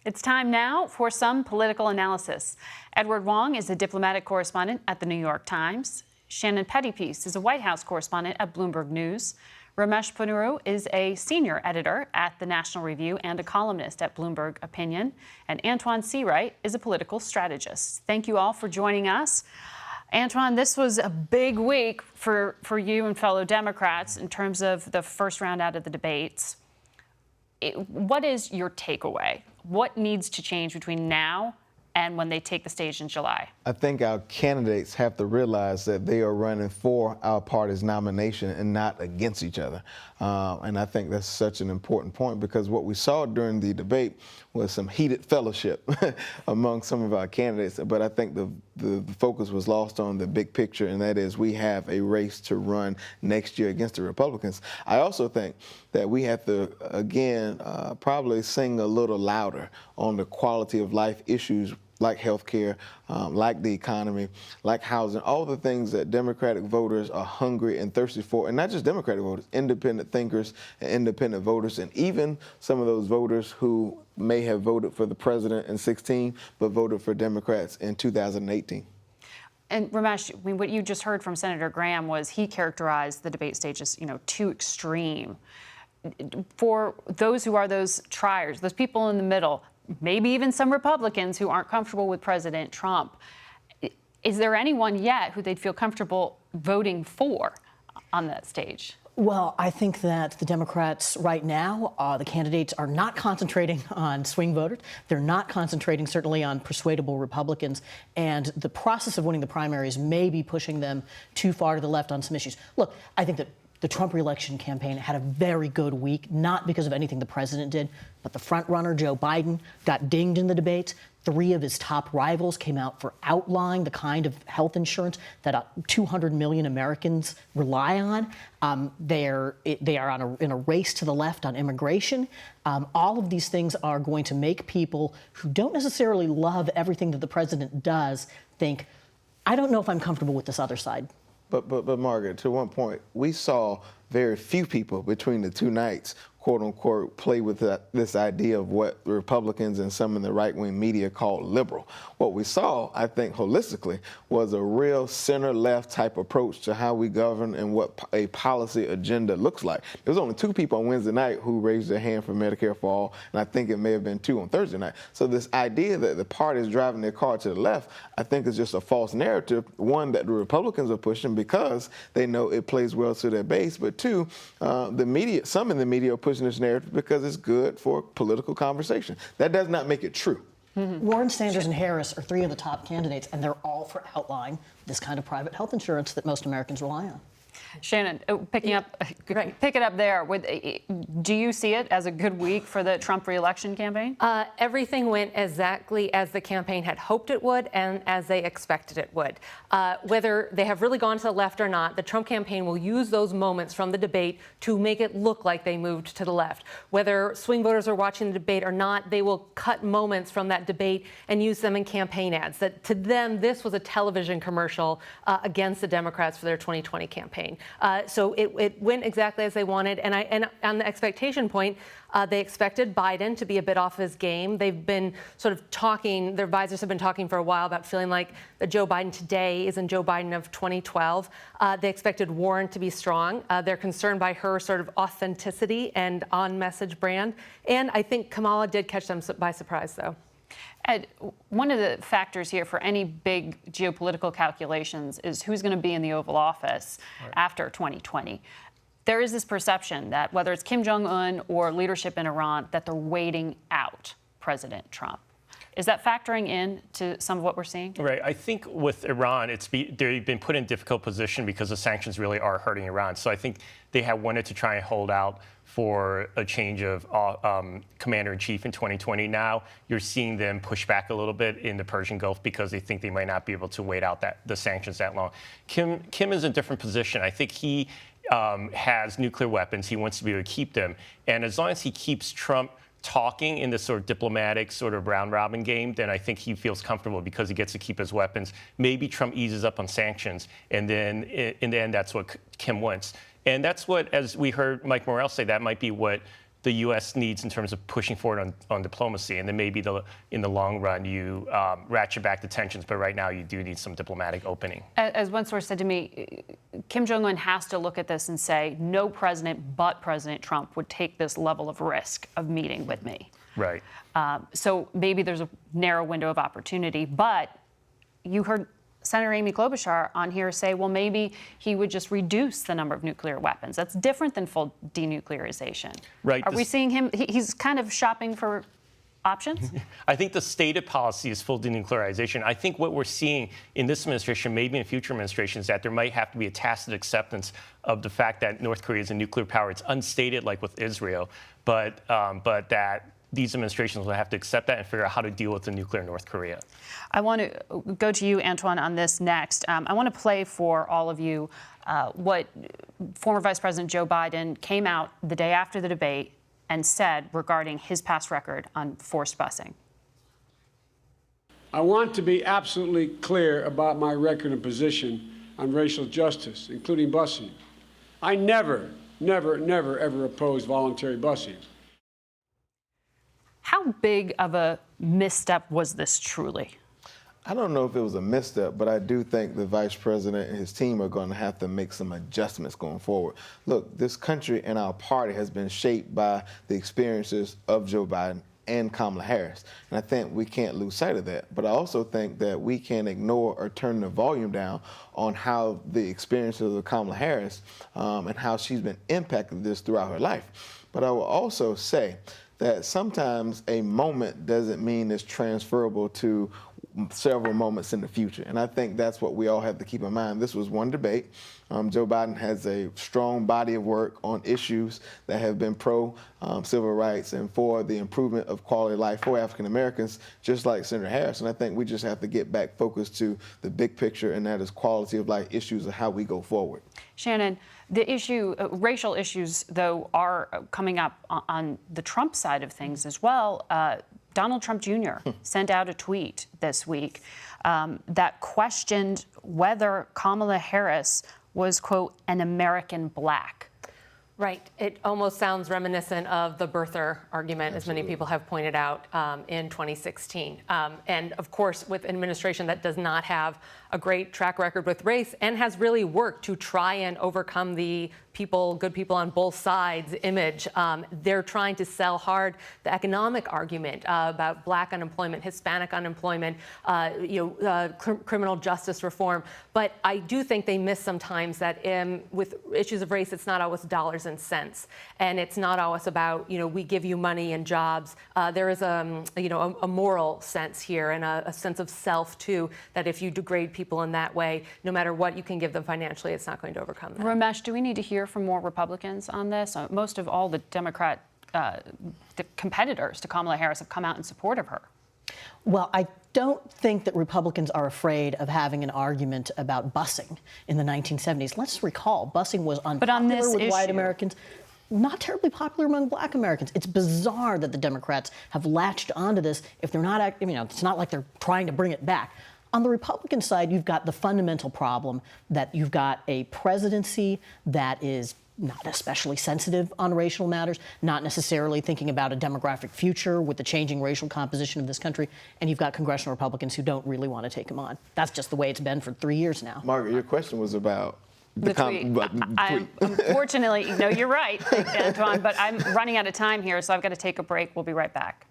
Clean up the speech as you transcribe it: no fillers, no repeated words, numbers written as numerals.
It's time now for some political analysis. Edward Wong is a diplomatic correspondent at the New York Times. Shannon Pettypiece is a White House correspondent at Bloomberg News. Ramesh Ponnuru is a senior editor at the National Review and a columnist at Bloomberg Opinion. And Antjuan Seawright is a political strategist. Thank you all for joining us. Antjuan, this was a big week for you and fellow Democrats in terms of the first round out of the debates. What is your takeaway? What needs to change between now and when they take the stage in July? I think our candidates have to realize that they are running for our party's nomination and not against each other. And I think that's such an important point, because what we saw during the debate was some heated fellowship among some of our candidates. But I think the focus was lost on the big picture, and that is we have a race to run next year against the Republicans. I also think that we have to, again, probably sing a little louder on the quality of life issues like healthcare, like the economy, like housing, all the things that Democratic voters are hungry and thirsty for, and not just Democratic voters, independent thinkers and independent voters, and even some of those voters who may have voted for the president in 2016, but voted for Democrats in 2018. And Ramesh, what you just heard from Senator Graham was he characterized the debate stage as, too extreme. For those who are those triers, those people in the middle, maybe even some Republicans who aren't comfortable with President Trump, is there anyone yet who they'd feel comfortable voting for on that stage? Well, I think that the Democrats right now, the candidates are not concentrating on swing voters. They're not concentrating certainly on persuadable Republicans. And the process of winning the primaries may be pushing them too far to the left on some issues. Look, I think that the Trump reelection campaign had a very good week, not because of anything the president did, but the front runner, Joe Biden, got dinged in the debates. 3 of his top rivals came out for outlining the kind of health insurance that 200 million Americans rely on. They are in a race to the left on immigration. All of these things are going to make people who don't necessarily love everything that the president does think, I don't know if I'm comfortable with this other side. But Margaret, to one point, we saw very few people between the two nights, quote unquote, play with this idea of what the Republicans and some in the right-wing media call liberal. What we saw, I think, holistically, was a real center-left type approach to how we govern and what a policy agenda looks like. There was only 2 people on Wednesday night who raised their hand for Medicare for all, and I think it may have been 2 on Thursday night. So this idea that the party is driving their car to the left, I think is just a false narrative, one that the Republicans are pushing because they know it plays well to their base, but 2, the media, some in the media are pushing this narrative because it's good for political conversation. That does not make it true. Mm-hmm. Warren, Sanders, and Harris are 3 of the top candidates, and they're all for outlining this kind of private health insurance that most Americans rely on. Shannon, pick it up there. Do you see it as a good week for the Trump reelection campaign? Everything went exactly as the campaign had hoped it would and as they expected it would. Whether they have really gone to the left or not, the Trump campaign will use those moments from the debate to make it look like they moved to the left. Whether swing voters are watching the debate or not, they will cut moments from that debate and use them in campaign ads. That to them, this was a television commercial against the Democrats for their 2020 campaign. So it went exactly as they wanted. And on the expectation point, they expected Biden to be a bit off his game. They've been sort of talking, their advisors have been talking for a while about feeling like the Joe Biden today isn't Joe Biden of 2012. They expected Warren to be strong. They're concerned by her sort of authenticity and on-message brand. And I think Kamala did catch them by surprise, though. Ed, one of the factors here for any big geopolitical calculations is who's going to be in the Oval Office after 2020. There is this perception that whether it's Kim Jong-un or leadership in Iran, that they're waiting out President Trump. Is that factoring in to some of what we're seeing? Right. I think with Iran, they've been put in a difficult position because the sanctions really are hurting Iran. So I think they have wanted to try and hold out for a change of commander-in-chief in 2020. Now you're seeing them push back a little bit in the Persian Gulf because they think they might not be able to wait out the sanctions that long. Kim is in a different position. I think he has nuclear weapons. He wants to be able to keep them. And as long as he keeps Trump talking in this sort of diplomatic sort of round-robin game, then I think he feels comfortable because he gets to keep his weapons. Maybe Trump eases up on sanctions, and then in the end, that's what Kim wants. And that's what, as we heard Mike Morrell say, that might be what the U.S. needs in terms of pushing forward on diplomacy. And then maybe in the long run, you ratchet back the tensions. But right now, you do need some diplomatic opening. As one source said to me, Kim Jong-un has to look at this and say, no president but President Trump would take this level of risk of meeting with me. Right. So maybe there's a narrow window of opportunity. But you heard Senator Amy Klobuchar on here say, well, maybe he would just reduce the number of nuclear weapons. That's different than full denuclearization. Right. Are we seeing him? He's kind of shopping for options? I think the stated policy is full denuclearization. I think what we're seeing in this administration, maybe in future administrations, that there might have to be a tacit acceptance of the fact that North Korea is a nuclear power. It's unstated, like with Israel, but that these administrations will have to accept that and figure out how to deal with the nuclear North Korea. I want to go to you, Antjuan, on this next. I want to play for all of you what former Vice President Joe Biden came out the day after the debate and said regarding his past record on forced busing. I want to be absolutely clear about my record and position on racial justice, including busing. I never, ever opposed voluntary busing. How big of a misstep was this truly? I don't know if it was a misstep, but I do think the vice president and his team are going to have to make some adjustments going forward. Look, this country and our party has been shaped by the experiences of Joe Biden and Kamala Harris. And I think we can't lose sight of that. But I also think that we can't ignore or turn the volume down on how the experiences of Kamala Harris and how she's been impacted this throughout her life. But I will also say that sometimes a moment doesn't mean it's transferable to several moments in the future. And I think that's what we all have to keep in mind. This was one debate. Joe Biden has a strong body of work on issues that have been pro-civil rights and for the improvement of quality of life for African Americans, just like Senator Harris. And I think we just have to get back focused to the big picture, and that is quality of life issues and how we go forward. Shannon, the issue, racial issues, though, are coming up on the Trump side of things as well. Donald Trump Jr. sent out a tweet this week that questioned whether Kamala Harris was, quote, an American black. Right. It almost sounds reminiscent of the birther argument, as many people have pointed out, in 2016. And of course, with an administration that does not have a great track record with race and has really worked to try and overcome the good people on both sides image. They're trying to sell hard the economic argument about black unemployment, Hispanic unemployment, criminal justice reform. But I do think they miss sometimes that with issues of race, it's not always dollars and cents, and it's not always about we give you money and jobs. There is a moral sense here and a sense of self too, that if you degrade people in that way, no matter what you can give them financially, it's not going to overcome that. Ramesh, do we need to hear from more Republicans on this? Most of all the Democrat the competitors to Kamala Harris have come out in support of her. Well, I don't think that Republicans are afraid of having an argument about busing in the 1970s. Let's recall, busing was unpopular with white Americans, not terribly popular among black Americans. It's bizarre that the Democrats have latched onto this. If they're not, it's not like they're trying to bring it back. On the Republican side, you've got the fundamental problem that you've got a presidency that is not especially sensitive on racial matters, not necessarily thinking about a demographic future with the changing racial composition of this country, and you've got congressional Republicans who don't really want to take him on. That's just the way it's been for 3 years now. Margaret, your question was about the tweet. Unfortunately, no, you're right, Antjuan, but I'm running out of time here, so I've got to take a break. We'll be right back.